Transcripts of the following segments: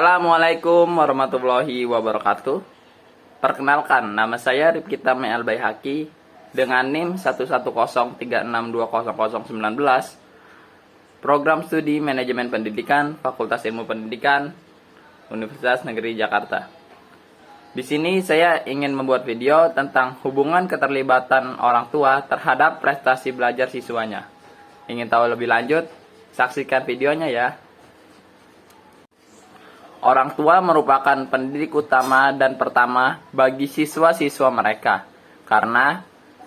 Assalamualaikum warahmatullahi wabarakatuh. Perkenalkan, nama saya Rifki Tami Al-Baihaqi dengan NIM 11036200019, Program Studi Manajemen Pendidikan, Fakultas Ilmu Pendidikan, Universitas Negeri Jakarta. Di sini saya ingin membuat video tentang hubungan keterlibatan orang tua terhadap prestasi belajar siswanya. Ingin tahu lebih lanjut? Saksikan videonya ya. Orang tua merupakan pendidik utama dan pertama bagi siswa-siswa mereka. Karena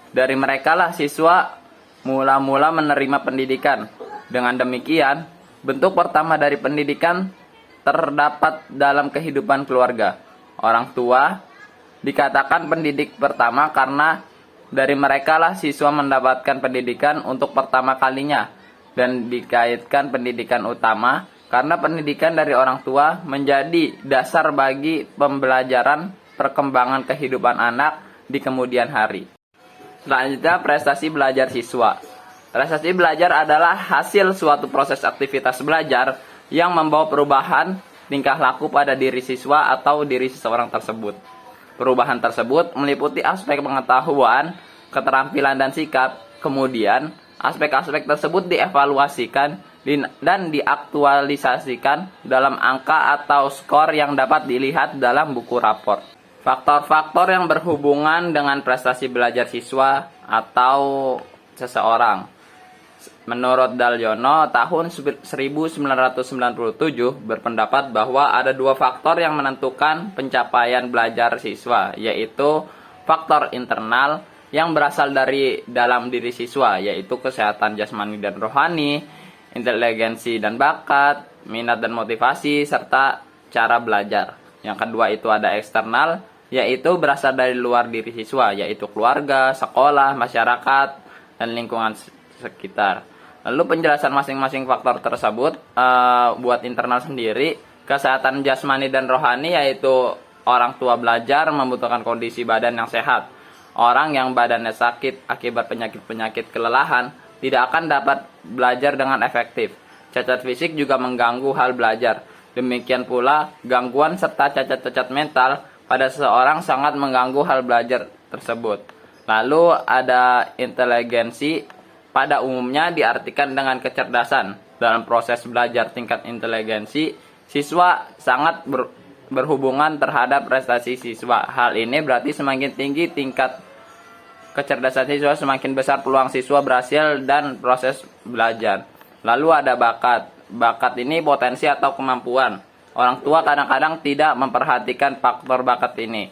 dari merekalah siswa mula-mula menerima pendidikan. Dengan demikian, bentuk pertama dari pendidikan terdapat dalam kehidupan keluarga. Orang tua dikatakan pendidik pertama karena dari merekalah siswa mendapatkan pendidikan untuk pertama kalinya. Dan dikaitkan pendidikan utama karena pendidikan dari orang tua menjadi dasar bagi pembelajaran perkembangan kehidupan anak di kemudian hari. Selanjutnya, prestasi belajar siswa. Prestasi belajar adalah hasil suatu proses aktivitas belajar yang membawa perubahan tingkah laku pada diri siswa atau diri seseorang tersebut. Perubahan tersebut meliputi aspek pengetahuan, keterampilan, dan sikap. Kemudian, aspek-aspek tersebut dievaluasikan dan diaktualisasikan dalam angka atau skor yang dapat dilihat dalam buku rapor. Faktor-faktor yang berhubungan dengan prestasi belajar siswa atau seseorang. Menurut Daljono, tahun 1997 berpendapat bahwa ada dua faktor yang menentukan pencapaian belajar siswa, yaitu faktor internal yang berasal dari dalam diri siswa, yaitu kesehatan jasmani dan rohani, inteligensi dan bakat, minat dan motivasi, serta cara belajar. Yang kedua itu ada eksternal, yaitu berasal dari luar diri siswa, yaitu keluarga, sekolah, masyarakat, dan lingkungan sekitar. Lalu penjelasan masing-masing faktor tersebut buat internal sendiri, kesehatan jasmani dan rohani, yaitu orang tua belajar membutuhkan kondisi badan yang sehat. Orang yang badannya sakit akibat penyakit-penyakit kelelahan tidak akan dapat belajar dengan efektif. Cacat fisik juga mengganggu hal belajar. Demikian pula, gangguan serta cacat-cacat mental pada seseorang sangat mengganggu hal belajar tersebut. Lalu ada inteligensi, pada umumnya diartikan dengan kecerdasan. Dalam proses belajar tingkat inteligensi, siswa sangat berhubungan terhadap prestasi siswa. Hal ini berarti semakin tinggi tingkat kecerdasan siswa, semakin besar peluang siswa berhasil dan proses belajar. Lalu ada bakat. Bakat ini potensi atau kemampuan. Orang tua kadang-kadang tidak memperhatikan faktor bakat ini.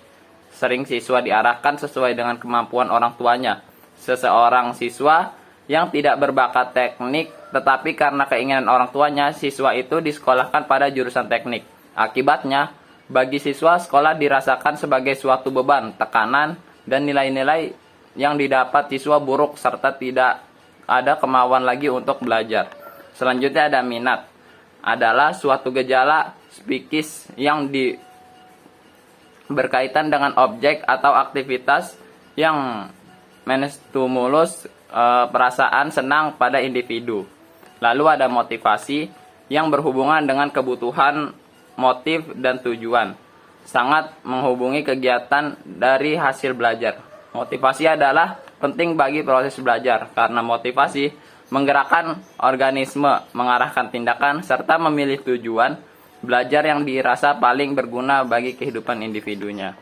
Sering siswa diarahkan sesuai dengan kemampuan orang tuanya. Seseorang siswa yang tidak berbakat teknik, tetapi karena keinginan orang tuanya, siswa itu disekolahkan pada jurusan teknik. Akibatnya, bagi siswa, sekolah dirasakan sebagai suatu beban, tekanan, dan nilai-nilai yang didapat siswa buruk serta tidak ada kemauan lagi untuk belajar. Selanjutnya ada minat. Adalah suatu gejala psikis yang berkaitan dengan objek atau aktivitas yang menstimulus perasaan senang pada individu. Lalu ada motivasi yang berhubungan dengan kebutuhan, motif, dan tujuan. Sangat menghubungi kegiatan dari hasil belajar. Motivasi adalah penting bagi proses belajar karena motivasi menggerakkan organisme, mengarahkan tindakan, serta memilih tujuan belajar yang dirasa paling berguna bagi kehidupan individunya.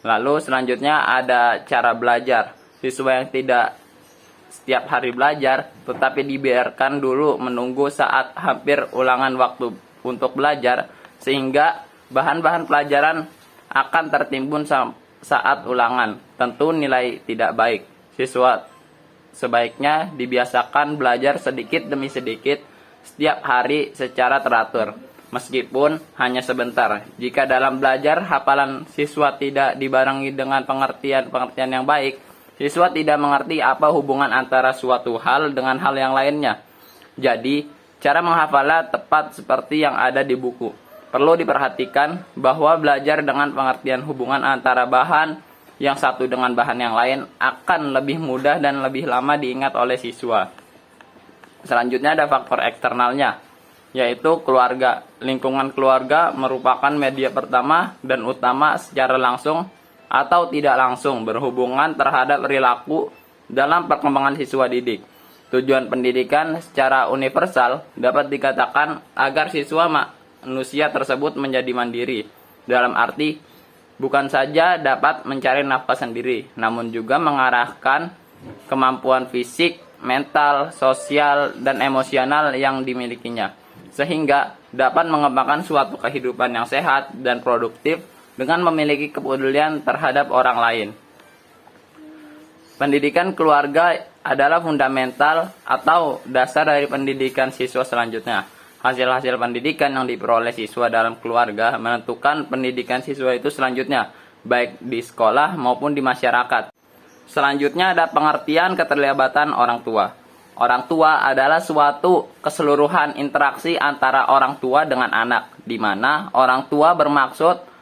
Lalu selanjutnya ada cara belajar. Siswa yang tidak setiap hari belajar, tetapi dibiarkan dulu menunggu saat hampir ulangan waktu untuk belajar, sehingga bahan-bahan pelajaran akan tertimbun saat ulangan, tentu nilai tidak baik. Siswa sebaiknya dibiasakan belajar sedikit demi sedikit setiap hari secara teratur, meskipun hanya sebentar. Jika dalam belajar hafalan siswa tidak dibarengi dengan pengertian yang baik, siswa tidak mengerti apa hubungan antara suatu hal dengan hal yang lainnya. Jadi, cara menghafalnya tepat seperti yang ada di buku. Perlu diperhatikan bahwa belajar dengan pengertian hubungan antara bahan yang satu dengan bahan yang lain akan lebih mudah dan lebih lama diingat oleh siswa. Selanjutnya ada faktor eksternalnya. yaitu keluarga. Lingkungan keluarga merupakan media pertama dan utama secara langsung atau tidak langsung berhubungan terhadap perilaku dalam perkembangan siswa didik. Tujuan pendidikan secara universal dapat dikatakan agar siswa manusia tersebut menjadi mandiri, dalam arti bukan saja dapat mencari nafkah sendiri, namun juga mengarahkan kemampuan fisik, mental, sosial, dan emosional yang dimilikinya, sehingga dapat mengembangkan suatu kehidupan yang sehat dan produktif dengan memiliki kepedulian terhadap orang lain. Pendidikan keluarga adalah fundamental atau dasar dari pendidikan siswa selanjutnya. Hasil-hasil pendidikan yang diperoleh siswa dalam keluarga menentukan pendidikan siswa itu selanjutnya, baik di sekolah maupun di masyarakat. Selanjutnya ada pengertian keterlibatan orang tua. Orang tua adalah suatu keseluruhan interaksi antara orang tua dengan anak, di mana orang tua bermaksud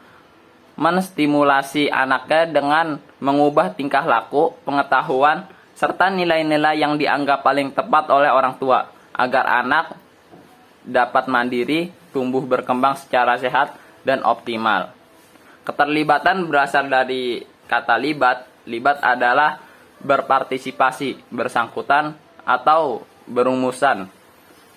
menstimulasi anaknya dengan mengubah tingkah laku, pengetahuan, serta nilai-nilai yang dianggap paling tepat oleh orang tua, agar anak dapat mandiri, tumbuh berkembang secara sehat dan optimal. Keterlibatan berasal dari kata libat. Libat adalah berpartisipasi, bersangkutan, atau berumusan.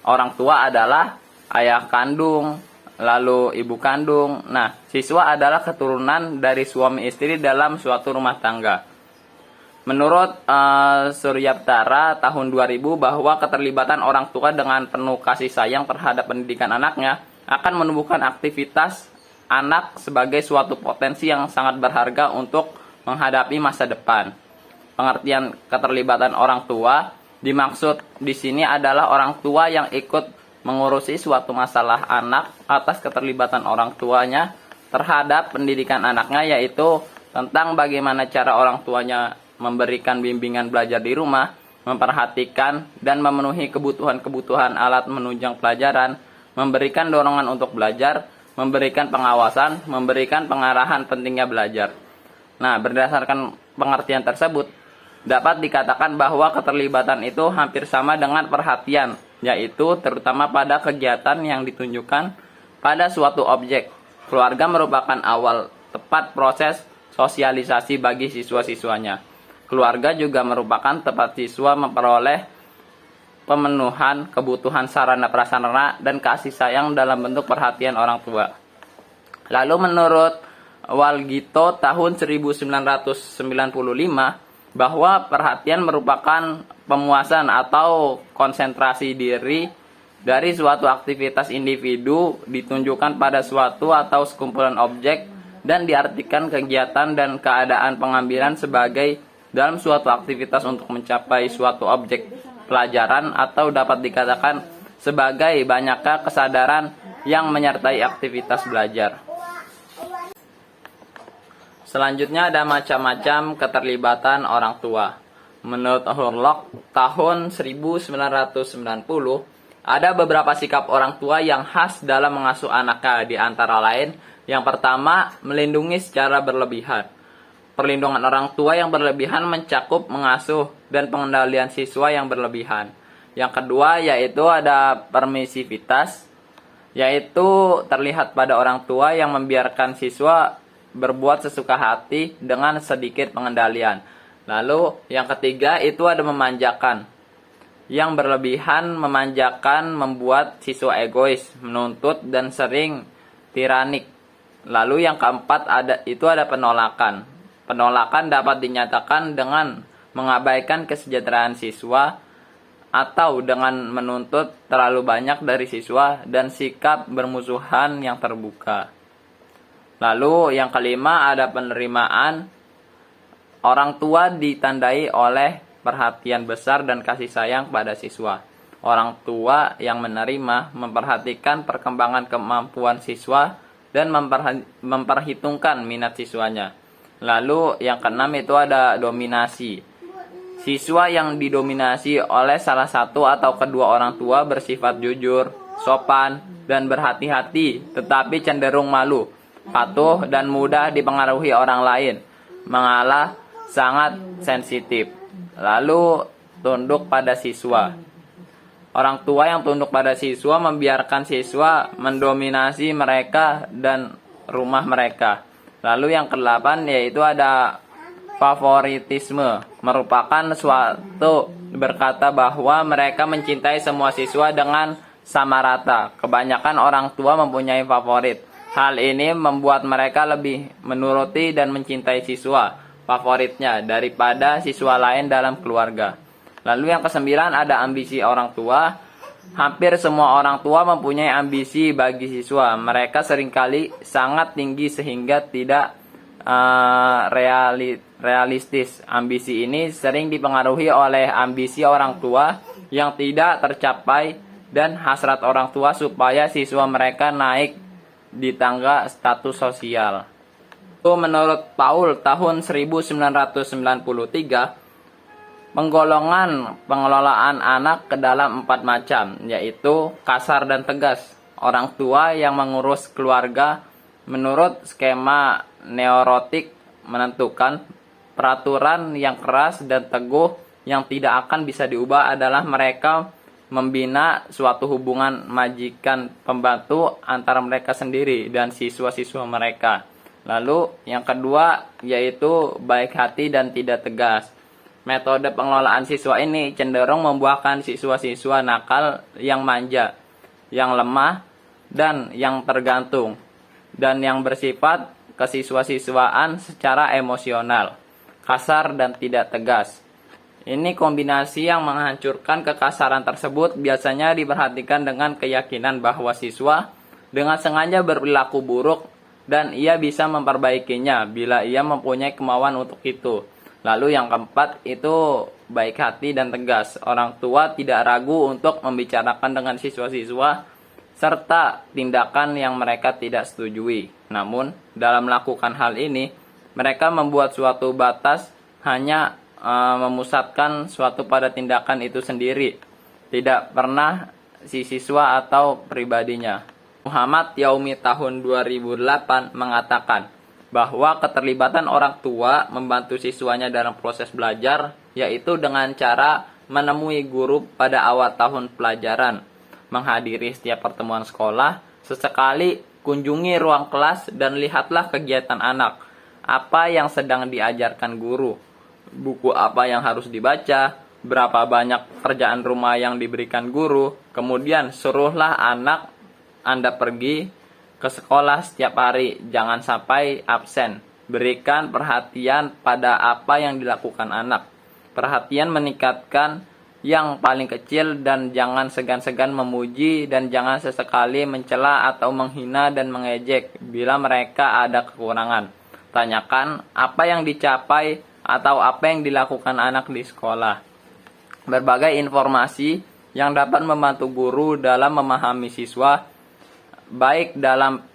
Orang tua adalah ayah kandung, lalu ibu kandung. Nah, siswa adalah keturunan dari suami istri dalam suatu rumah tangga. Menurut Suryaptara tahun 2000 bahwa keterlibatan orang tua dengan penuh kasih sayang terhadap pendidikan anaknya akan menumbuhkan aktivitas anak sebagai suatu potensi yang sangat berharga untuk menghadapi masa depan. Pengertian keterlibatan orang tua dimaksud di sini adalah orang tua yang ikut mengurusi suatu masalah anak atas keterlibatan orang tuanya terhadap pendidikan anaknya, yaitu tentang bagaimana cara orang tuanya memberikan bimbingan belajar di rumah, memperhatikan dan memenuhi kebutuhan-kebutuhan alat menunjang pelajaran, memberikan dorongan untuk belajar, memberikan pengawasan, memberikan pengarahan pentingnya belajar. Nah, berdasarkan pengertian tersebut, dapat dikatakan bahwa keterlibatan itu hampir sama dengan perhatian, yaitu terutama pada kegiatan yang ditunjukkan pada suatu objek. Keluarga merupakan awal tepat proses sosialisasi bagi siswa-siswanya. Keluarga juga merupakan tempat siswa memperoleh pemenuhan kebutuhan sarana prasarana dan kasih sayang dalam bentuk perhatian orang tua. Lalu menurut Walgito tahun 1995 bahwa perhatian merupakan pemuasan atau konsentrasi diri dari suatu aktivitas individu ditunjukkan pada suatu atau sekumpulan objek dan diartikan kegiatan dan keadaan pengambilan sebagai dalam suatu aktivitas untuk mencapai suatu objek pelajaran, atau dapat dikatakan sebagai banyaknya kesadaran yang menyertai aktivitas belajar. Selanjutnya ada macam-macam keterlibatan orang tua. Menurut Hurlock tahun 1990, ada beberapa sikap orang tua yang khas dalam mengasuh anaknya, di antara lain, yang pertama, melindungi secara berlebihan. Perlindungan orang tua yang berlebihan mencakup mengasuh dan pengendalian siswa yang berlebihan. Yang kedua yaitu ada permisivitas, yaitu terlihat pada orang tua yang membiarkan siswa berbuat sesuka hati dengan sedikit pengendalian. Lalu yang ketiga itu ada memanjakan. Yang berlebihan memanjakan membuat siswa egois, menuntut dan sering tiranik. Lalu yang keempat itu ada penolakan. Penolakan dapat dinyatakan dengan mengabaikan kesejahteraan siswa atau dengan menuntut terlalu banyak dari siswa dan sikap bermusuhan yang terbuka. Lalu yang kelima ada penerimaan. Orang tua ditandai oleh perhatian besar dan kasih sayang pada siswa. Orang tua yang menerima memperhatikan perkembangan kemampuan siswa dan memperhitungkan minat siswanya. Lalu yang keenam itu ada dominasi. Siswa yang didominasi oleh salah satu atau kedua orang tua bersifat jujur, sopan, dan berhati-hati, tetapi cenderung malu, patuh, dan mudah dipengaruhi orang lain, mengalah, sangat sensitif. Lalu tunduk pada siswa. Orang tua yang tunduk pada siswa membiarkan siswa mendominasi mereka dan rumah mereka. Lalu yang ke-8 yaitu ada favoritisme, merupakan suatu berkata bahwa mereka mencintai semua siswa dengan sama rata. Kebanyakan orang tua mempunyai favorit. Hal ini membuat mereka lebih menuruti dan mencintai siswa favoritnya daripada siswa lain dalam keluarga. Lalu yang ke-9 ada ambisi orang tua. Hampir semua orang tua mempunyai ambisi bagi siswa. Mereka seringkali sangat tinggi sehingga tidak realistis. Ambisi ini sering dipengaruhi oleh ambisi orang tua yang tidak tercapai dan hasrat orang tua supaya siswa mereka naik di tangga status sosial. Menurut Paul tahun 1993, penggolongan pengelolaan anak ke dalam 4 macam, yaitu kasar dan tegas. Orang tua yang mengurus keluarga menurut skema neurotik menentukan peraturan yang keras dan teguh yang tidak akan bisa diubah adalah mereka membina suatu hubungan majikan pembantu antara mereka sendiri dan siswa-siswa mereka. Lalu yang kedua yaitu baik hati dan tidak tegas. Metode pengelolaan siswa ini cenderung membuahkan siswa-siswa nakal yang manja, yang lemah, dan yang tergantung, dan yang bersifat kesiswa-siswaan secara emosional, kasar dan tidak tegas. Ini kombinasi yang menghancurkan. Kekasaran tersebut biasanya diperhatikan dengan keyakinan bahwa siswa dengan sengaja berperilaku buruk dan ia bisa memperbaikinya bila ia mempunyai kemauan untuk itu. Lalu yang keempat itu baik hati dan tegas. Orang tua tidak ragu untuk membicarakan dengan siswa-siswa serta tindakan yang mereka tidak setujui. Namun, dalam melakukan hal ini, mereka membuat suatu batas hanya memusatkan suatu pada tindakan itu sendiri, tidak pernah si siswa atau pribadinya. Muhammad Yaumi tahun 2008 mengatakan bahwa keterlibatan orang tua membantu siswanya dalam proses belajar, yaitu dengan cara menemui guru pada awal tahun pelajaran, menghadiri setiap pertemuan sekolah, sesekali kunjungi ruang kelas dan lihatlah kegiatan anak, apa yang sedang diajarkan guru, buku apa yang harus dibaca, berapa banyak pekerjaan rumah yang diberikan guru. Kemudian suruhlah anak Anda pergi ke sekolah setiap hari, jangan sampai absen. Berikan perhatian pada apa yang dilakukan anak. Perhatian meningkatkan yang paling kecil dan jangan segan-segan memuji dan jangan sesekali mencela atau menghina dan mengejek bila mereka ada kekurangan. Tanyakan apa yang dicapai atau apa yang dilakukan anak di sekolah. Berbagai informasi yang dapat membantu guru dalam memahami siswa, baik dalam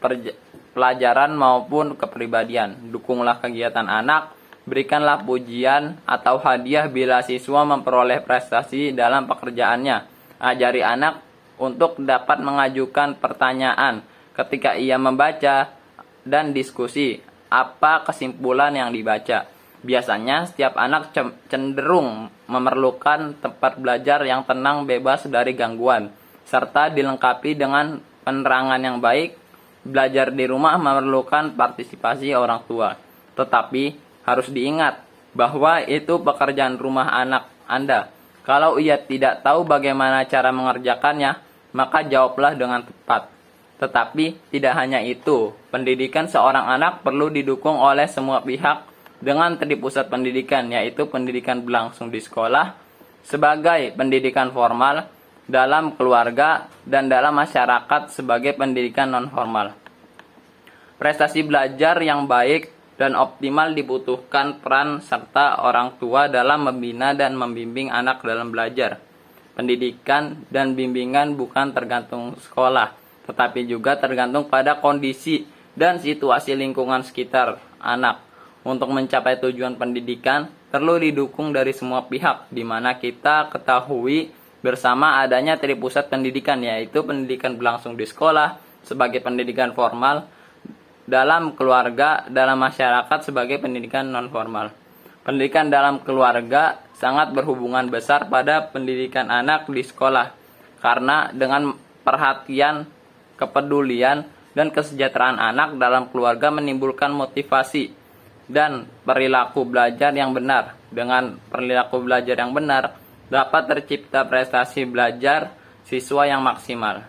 pelajaran maupun kepribadian. Dukunglah kegiatan anak, berikanlah pujian atau hadiah bila siswa memperoleh prestasi dalam pekerjaannya. Ajari anak untuk dapat mengajukan pertanyaan ketika ia membaca dan diskusi apa kesimpulan yang dibaca. Biasanya setiap anak cenderung memerlukan tempat belajar yang tenang, bebas dari gangguan, serta dilengkapi dengan penerangan yang baik. Belajar di rumah memerlukan partisipasi orang tua. Tetapi harus diingat bahwa itu pekerjaan rumah anak Anda. Kalau ia tidak tahu bagaimana cara mengerjakannya, maka jawablah dengan tepat. Tetapi tidak hanya itu, pendidikan seorang anak perlu didukung oleh semua pihak dengan pusat pendidikan, yaitu pendidikan berlangsung di sekolah, sebagai pendidikan formal, dalam keluarga, dan dalam masyarakat sebagai pendidikan non-formal. Prestasi belajar yang baik dan optimal dibutuhkan peran serta orang tua dalam membina dan membimbing anak dalam belajar. Pendidikan dan bimbingan bukan tergantung sekolah, tetapi juga tergantung pada kondisi dan situasi lingkungan sekitar anak. Untuk mencapai tujuan pendidikan, perlu didukung dari semua pihak, di mana kita ketahui bersama adanya pusat pendidikan, yaitu pendidikan berlangsung di sekolah sebagai pendidikan formal, dalam keluarga, dalam masyarakat sebagai pendidikan non-formal. Pendidikan dalam keluarga sangat berhubungan besar pada pendidikan anak di sekolah, Karena dengan perhatian, kepedulian, dan kesejahteraan anak dalam keluarga menimbulkan motivasi dan perilaku belajar yang benar. Dengan perilaku belajar yang benar, dapat tercipta prestasi belajar siswa yang maksimal.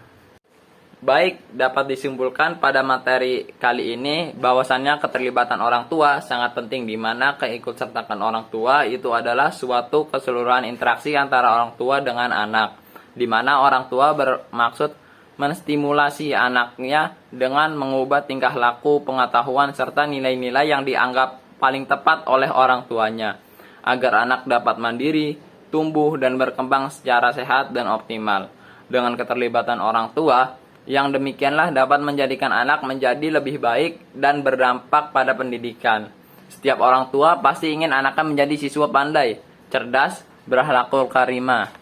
Baik, dapat disimpulkan pada materi kali ini bahwasannya keterlibatan orang tua sangat penting, di mana keikutsertaan orang tua itu adalah suatu keseluruhan interaksi antara orang tua dengan anak, di mana orang tua bermaksud menstimulasi anaknya dengan mengubah tingkah laku, pengetahuan, serta nilai-nilai yang dianggap paling tepat oleh orang tuanya, agar anak dapat mandiri, tumbuh, dan berkembang secara sehat dan optimal. Dengan keterlibatan orang tua, yang demikianlah dapat menjadikan anak menjadi lebih baik dan berdampak pada pendidikan. Setiap orang tua pasti ingin anaknya menjadi siswa pandai, cerdas, berakhlakul karimah.